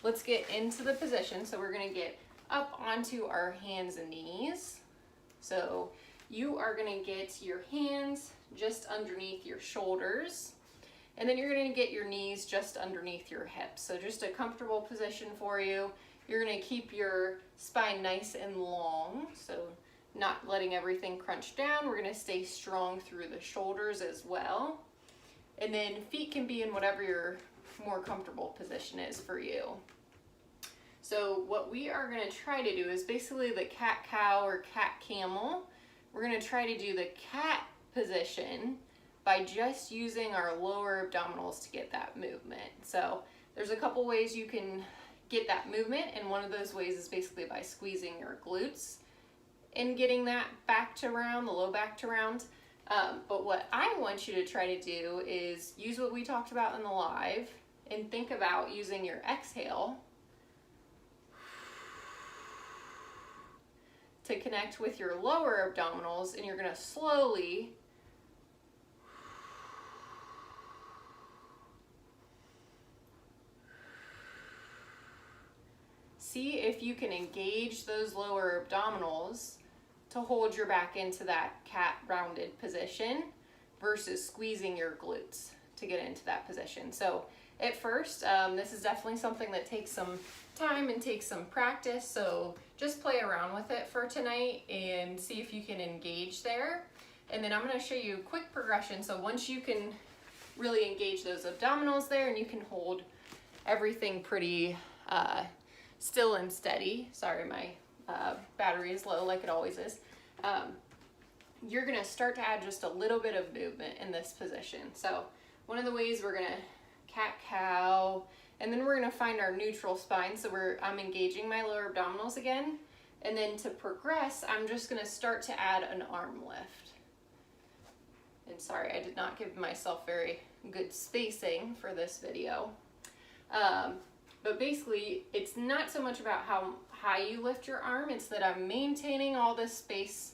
let's get into the position. So we're gonna get up onto our hands and knees. So you are gonna get your hands just underneath your shoulders, and then you're gonna get your knees just underneath your hips. So just a comfortable position for you. You're gonna keep your spine nice and long, so not letting everything crunch down. We're gonna stay strong through the shoulders as well. And then feet can be in whatever your more comfortable position is for you. So what we are gonna try to do is basically the cat-cow or cat-camel. We're gonna try to do the cat position by just using our lower abdominals to get that movement. So there's a couple ways you can get that movement, and one of those ways is basically by squeezing your glutes and getting that back to round, the low back to round. But what I want you to try to do is use what we talked about in the live and think about using your exhale to connect with your lower abdominals, and you're gonna slowly see if you can engage those lower abdominals to hold your back into that cat rounded position versus squeezing your glutes to get into that position. So at first, this is definitely something that takes some time and takes some practice. So just play around with it for tonight and see if you can engage there. And then I'm gonna show you a quick progression. So once you can really engage those abdominals there and you can hold everything pretty still and steady. Sorry, my battery is low like it always is. You're gonna start to add just a little bit of movement in this position. So one of the ways we're gonna cat-cow, and then we're gonna find our neutral spine. So I'm engaging my lower abdominals again. And then to progress, I'm just gonna start to add an arm lift. And sorry, I did not give myself very good spacing for this video. But basically, it's not so much about how high you lift your arm, it's that I'm maintaining all this space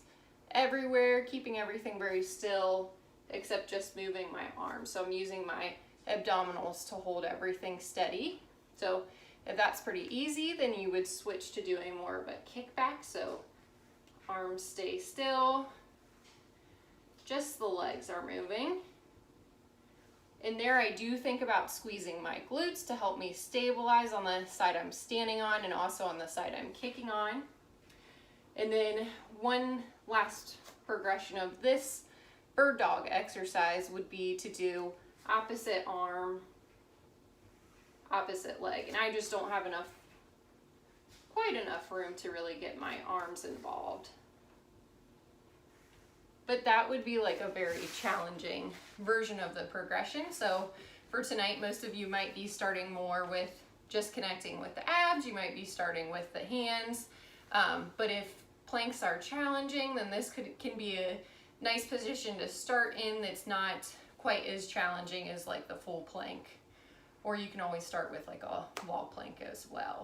everywhere, keeping everything very still, except just moving my arm. So I'm using my abdominals to hold everything steady. So if that's pretty easy, then you would switch to doing more of a kickback. So arms stay still, just the legs are moving. And there I do think about squeezing my glutes to help me stabilize on the side I'm standing on and also on the side I'm kicking on. And then one last progression of this bird dog exercise would be to do opposite arm, opposite leg. And I just don't have quite enough room to really get my arms involved. But that would be like a very challenging version of the progression. So for tonight, most of you might be starting more with just connecting with the abs. You might be starting with the hands. But if planks are challenging, then this can be a nice position to start in that's not quite as challenging as like the full plank. Or you can always start with like a wall plank as well.